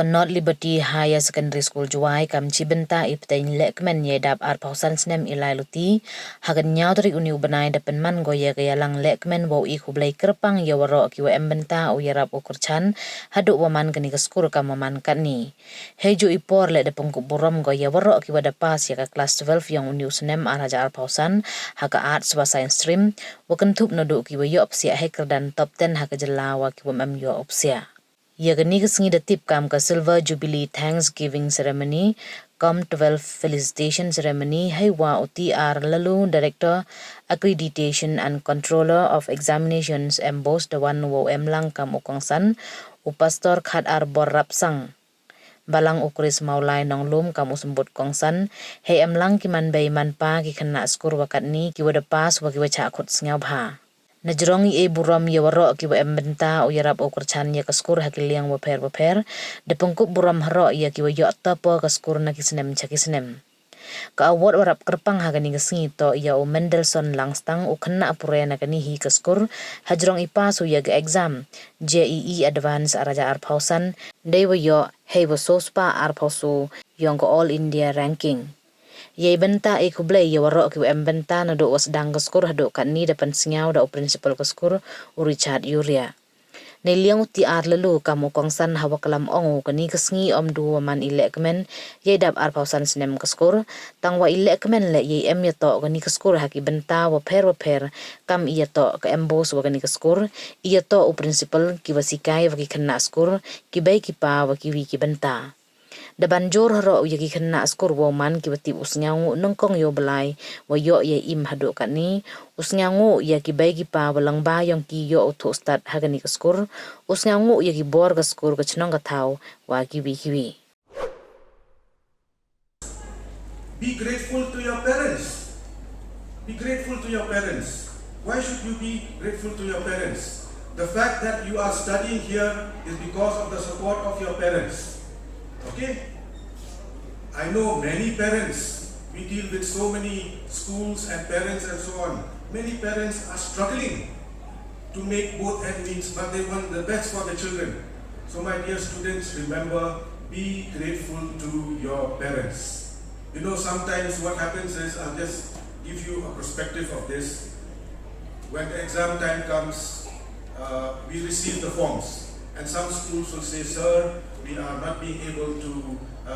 Not Liberty Higher Secondary School Juai kam cibenta iptain lekmen yedap arpausan snem ilai luti hagan nyaudri uni ubanai depan man goya gaya lang lekmen wau iku blai kerpang ya waro kiwa embenta o yarap ukurchan haduk waman gani keskur kam waman kani heju ipor le depan burom goya waro kiwa dapas ya ka kelas 12 yang uni usnem araja arpausan haka arts wa science stream wakan tup noduk kiwa yo opsia hacker dan top 10 haka jelawa kiwa mem yo opsia. Ya gani kesengi detip kam ke Silver Jubilee Thanksgiving Ceremony, kam 12 Felicitation Ceremony, hai wa UTR lalu Director Accreditation and Controller of Examinations Embos Dewan wo emlang kam ukongsan, upastor khat ar bor rapsang. Balang ukris maulai nong lum kamu sembut kongsan, hei emlang kiman bay man pa ki khynnah skur wakat ni kiwa depas wa kiwa cakut sngau bha. Najrongi burom ya waro kiwa embenta o yarap ukurchan ya kaskur hakiliang waper de pengkup burom haro ya kiwa yo tapo kaskur na kisnem chakisnem ka award warap kerpang hagani ngesengi to ya o Mendelssohn langstang o khynnah apure na kani hi kaskur hajrong ipas ya ga exam JEE Advanced araja arpausan dewa yo heiwa sospa arpausu yang ko All India ranking. Ye benta kublai ya waro ki embenta na do was dang keskur hado kan ni depan singau da principal keskur Richard Yuria. Ne liang ti ar lalu kamu kongsan hawa kalam ongu kani kesngi om du man ilekmen ye dap ar pausan sinem keskur tangwa ilekmen le ye em ya to kani keskur haki benta wa per kam iya to ka embos wa kani keskur iya to o principal ki wasikai wa ki khynnah skur ki bai ki pa wa ki wi ki benta. Deban jor haro ya ki khynnah skur woman ki bati usnyangu nengkong yo belai wa yo ye im hado kani usnyangu ya ki bai ki pa walang ba yang ki yo auto start hagani skur usnyangu ya ki bor ga skur ga chnong ga thau wa ki wi. Be grateful to your parents. Be grateful to your parents. Why should you be grateful to your parents? The fact that you are studying here is because of the support of your parents. Okay? I know many parents, we deal with so many schools and parents and so on. Many parents are struggling to make both ends meet, but they want the best for the children. So my dear students, remember, be grateful to your parents. You know, sometimes what happens is, I'll just give you a perspective of this. When the exam time comes, we receive the forms. And some schools will say, sir, we are not being able to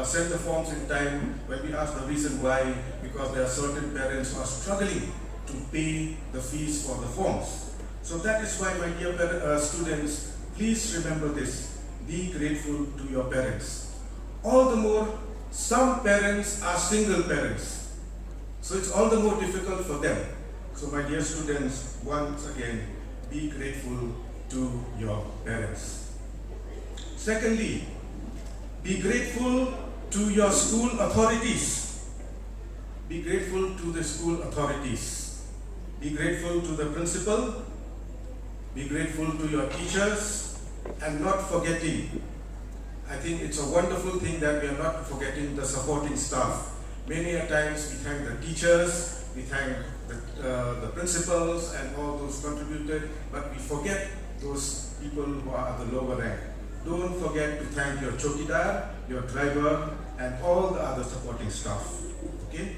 send the forms in time. When we ask the reason why, because there are certain parents who are struggling to pay the fees for the forms. So that is why, my dear students, please remember this. Be grateful to your parents. All the more, some parents are single parents. So it's all the more difficult for them. So my dear students, once again, be grateful to your parents. Secondly, be grateful to your school authorities. Be grateful to the school authorities. Be grateful to the principal. Be grateful to your teachers, and not forgetting. I think it's a wonderful thing that we are not forgetting the supporting staff. Many a times we thank the teachers, we thank the principals and all those contributed, but we forget those people who are at the lower rank. Don't forget to thank your chokidar, your driver, and all the other supporting staff. Okay?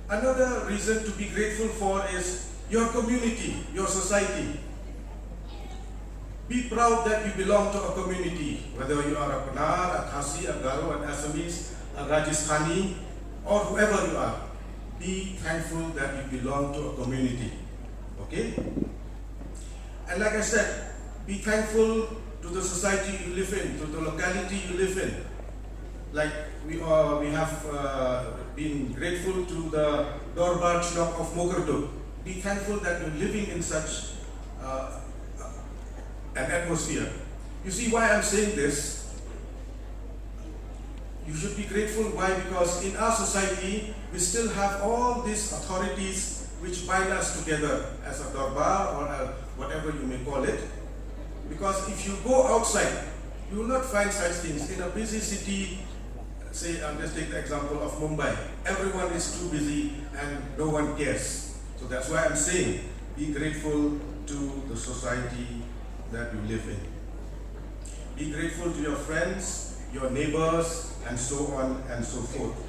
Another reason to be grateful for is your community, your society. Be proud that you belong to a community, whether you are a Panar, a Khasi, a Garo, an Assamese, a Rajasthani, or whoever you are. Be thankful that you belong to a community. Okay? And like I said, be thankful to the society you live in, to the locality you live in. Like we have been grateful to the Dorbar Chnok of Mogurduk. Be thankful that you're living in such an atmosphere. You see why I'm saying this? You should be grateful. Why? Because in our society, we still have all these authorities which bind us together as a Dorbar or whatever you may call it. Because if you go outside, you will not find such things. In a busy city, say, I'll just take the example of Mumbai. Everyone is too busy and no one cares. So that's why I'm saying, be grateful to the society that you live in. Be grateful to your friends, your neighbors, and so on and so forth.